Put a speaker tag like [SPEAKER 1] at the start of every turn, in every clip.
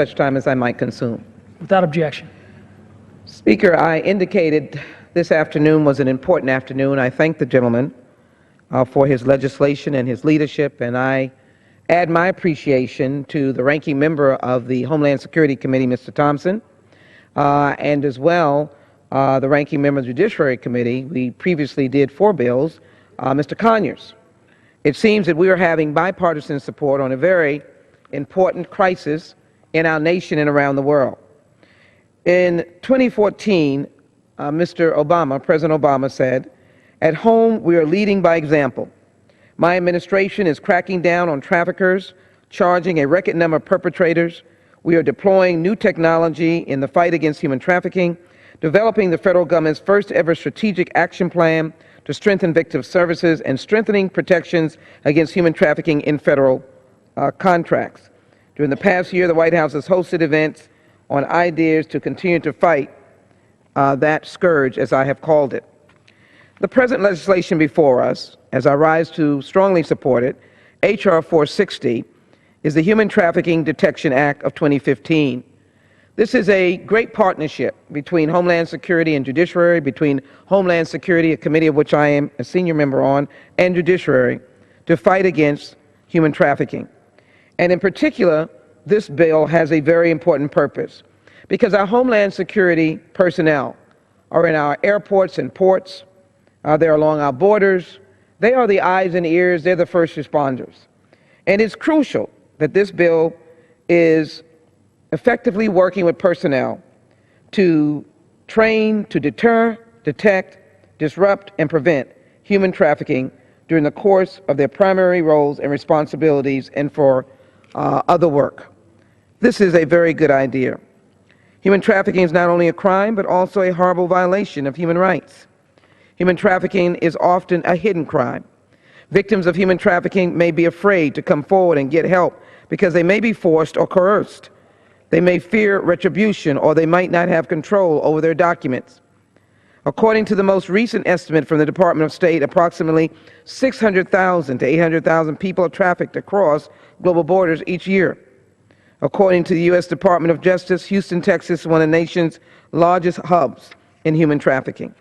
[SPEAKER 1] such time as I might consume.
[SPEAKER 2] Without objection.
[SPEAKER 1] Speaker, I indicated this afternoon was an important afternoon. I thank the gentleman for his legislation and his leadership, and I add my appreciation to the ranking member of the Homeland Security Committee, Mr. Thompson, and as well the ranking member of the Judiciary Committee. We previously did 4 bills, Mr. Conyers. It seems that we are having bipartisan support on a very important crisis in our nation and around the world. In 2014, President Obama said, "At home, we are leading by example. My administration is cracking down on traffickers, charging a record number of perpetrators. We are deploying new technology in the fight against human trafficking, developing the federal government's first ever strategic action plan to strengthen victim services, and strengthening protections against human trafficking in federal contracts. During the past year, the White House has hosted events on ideas to continue to fight that scourge, as I have called it. The present legislation before us, as I rise to strongly support it, H.R. 460, is the Human Trafficking Detection Act of 2015. This is a great partnership between Homeland Security and Judiciary, between Homeland Security, a committee of which I am a senior member on, and Judiciary, to fight against human trafficking. And in particular, this bill has a very important purpose, because our Homeland Security personnel are in our airports and ports, they're along our borders, they are the eyes and ears, they're the first responders. And it's crucial that this bill is effectively working with personnel to train, to deter, detect, disrupt, and prevent human trafficking during the course of their primary roles and responsibilities and for other work. This is a very good idea. Human trafficking is not only a crime, but also a horrible violation of human rights. Human trafficking is often a hidden crime. Victims of human trafficking may be afraid to come forward and get help because they may be forced or coerced. They may fear retribution, or they might not have control over their documents. According to the most recent estimate from the Department of State, approximately 600,000 to 800,000 people are trafficked across global borders each year. According to the U.S. Department of Justice, Houston, Texas is one of the nation's largest hubs in human trafficking.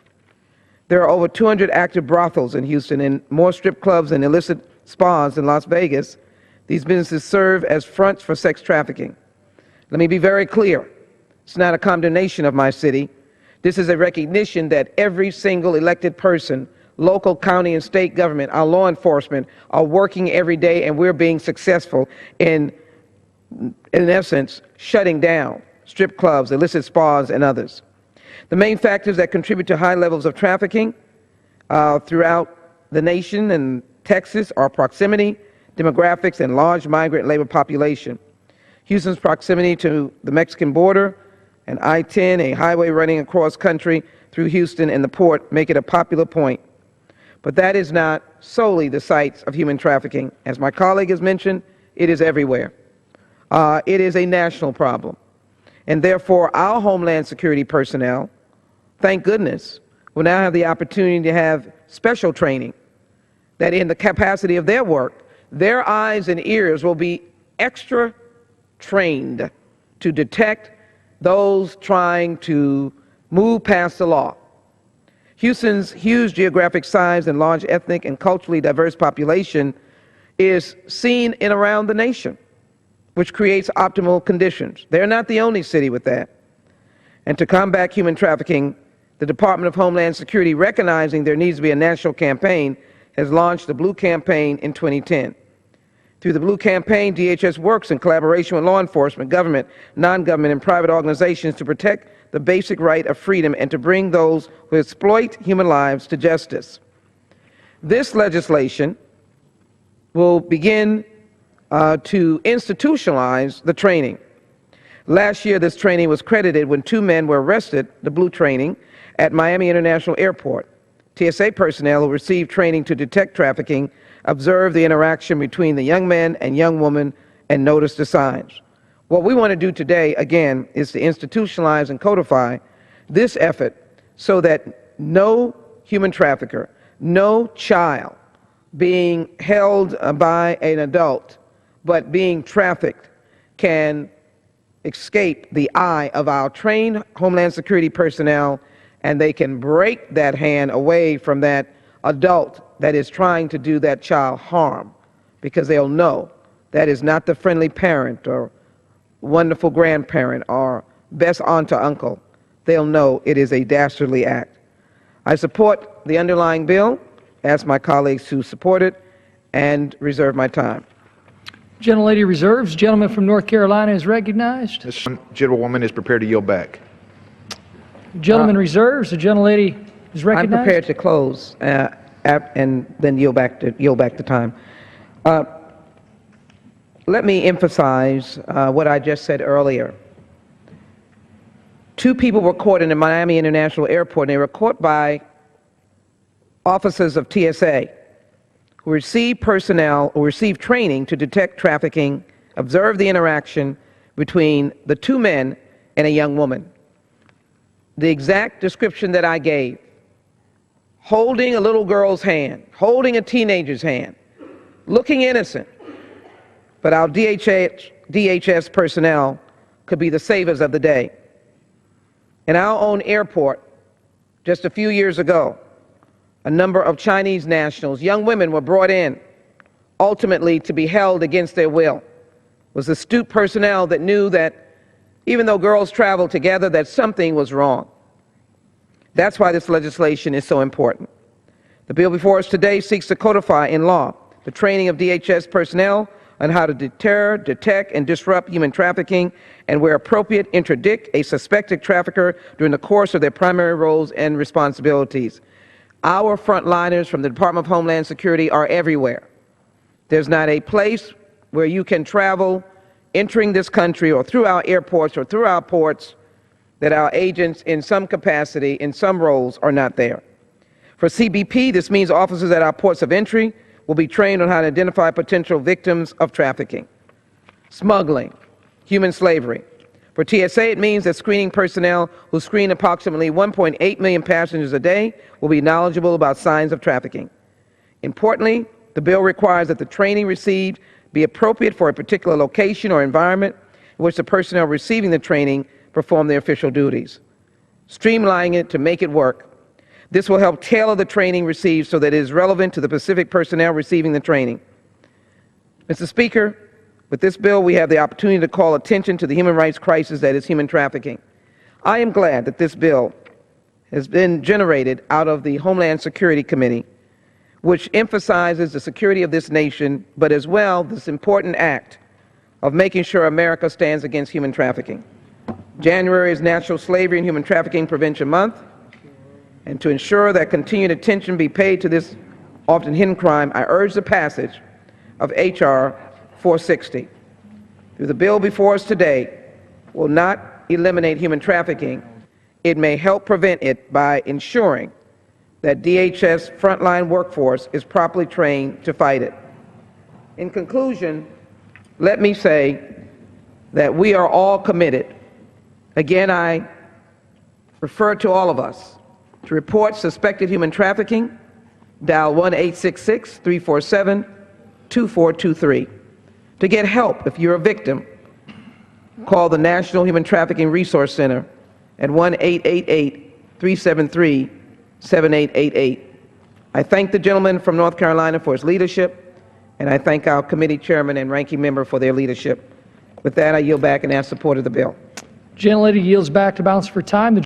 [SPEAKER 1] There are over 200 active brothels in Houston and more strip clubs and illicit spas in Las Vegas. These businesses serve as fronts for sex trafficking. Let me be very clear. It's not a condemnation of my city. This is a recognition that every single elected person, local, county, and state government, our law enforcement, are working every day, and we're being successful in essence, shutting down strip clubs, illicit spas, and others. The main factors that contribute to high levels of trafficking throughout the nation and Texas are proximity, demographics, and large migrant labor population. Houston's proximity to the Mexican border and I-10, a highway running across country through Houston and the port, make it a popular point. But that is not solely the sites of human trafficking. As my colleague has mentioned, it is everywhere. It is a national problem. And therefore, our Homeland Security personnel, thank goodness, will now have the opportunity to have special training that in the capacity of their work, their eyes and ears will be extra trained to detect those trying to move past the law. Houston's huge geographic size and large ethnic and culturally diverse population is seen in around the nation, which creates optimal conditions. They're not the only city with that. And to combat human trafficking, the Department of Homeland Security, recognizing there needs to be a national campaign, has launched the Blue Campaign in 2010. Through the Blue Campaign, DHS works in collaboration with law enforcement, government, non-government, and private organizations to protect the basic right of freedom and to bring those who exploit human lives to justice. This legislation will begin to institutionalize the training. Last year, this training was credited when 2 men were arrested, the Blue training, at Miami International Airport. TSA personnel who received training to detect trafficking observed the interaction between the young man and young woman and noticed the signs. What we want to do today, again, is to institutionalize and codify this effort so that no human trafficker, no child being held by an adult but being trafficked can escape the eye of our trained Homeland Security personnel, and they can break that hand away from that adult that is trying to do that child harm, because they'll know that is not the friendly parent or wonderful grandparent or best aunt or uncle. They'll know it is a dastardly act. I support the underlying bill, ask my colleagues to support it, and reserve my time.
[SPEAKER 2] Gentlelady reserves. Gentleman from North Carolina is recognized.
[SPEAKER 3] This gentlewoman is prepared to yield back.
[SPEAKER 2] Gentleman reserves. The gentlelady is recognized.
[SPEAKER 1] I'm prepared to close and then yield back the time. Let me emphasize what I just said earlier. 2 people were caught in the Miami International Airport, and they were caught by officers of TSA who received personnel or received training to detect trafficking, observe the interaction between the 2 men and a young woman. The exact description that I gave, holding a little girl's hand, holding a teenager's hand, looking innocent, but our DHS personnel could be the savers of the day. In our own airport, just a few years ago, a number of Chinese nationals, young women, were brought in, ultimately to be held against their will. It was astute personnel that knew that even though girls traveled together, that something was wrong. That's why this legislation is so important. The bill before us today seeks to codify in law the training of DHS personnel on how to deter, detect, and disrupt human trafficking, and where appropriate, interdict a suspected trafficker during the course of their primary roles and responsibilities. Our frontliners from the Department of Homeland Security are everywhere. There's not a place where you can travel entering this country or through our airports or through our ports that our agents in some capacity, in some roles, are not there. For CBP, this means officers at our ports of entry will be trained on how to identify potential victims of trafficking, smuggling, human slavery. For TSA, it means that screening personnel who screen approximately 1.8 million passengers a day will be knowledgeable about signs of trafficking. Importantly, the bill requires that the training received be appropriate for a particular location or environment in which the personnel receiving the training perform their official duties. Streamlining it to make it work. This will help tailor the training received so that it is relevant to the specific personnel receiving the training. Mr. Speaker, with this bill, we have the opportunity to call attention to the human rights crisis that is human trafficking. I am glad that this bill has been generated out of the Homeland Security Committee, which emphasizes the security of this nation, but as well this important act of making sure America stands against human trafficking. January is National Slavery and Human Trafficking Prevention Month, and to ensure that continued attention be paid to this often hidden crime, I urge the passage of H.R. 460. Through the bill before us today will not eliminate human trafficking. It may help prevent it by ensuring that DHS frontline workforce is properly trained to fight it. In conclusion, let me say that we are all committed. Again, I refer to all of us to report suspected human trafficking. Dial 1-866-347-2423. To get help if you're a victim, call the National Human Trafficking Resource Center at 1-888-373-7888. I thank the gentleman from North Carolina for his leadership, and I thank our committee chairman and ranking member for their leadership. With that, I yield back and ask support of the bill.
[SPEAKER 2] Gentlelady yields back to balance for time.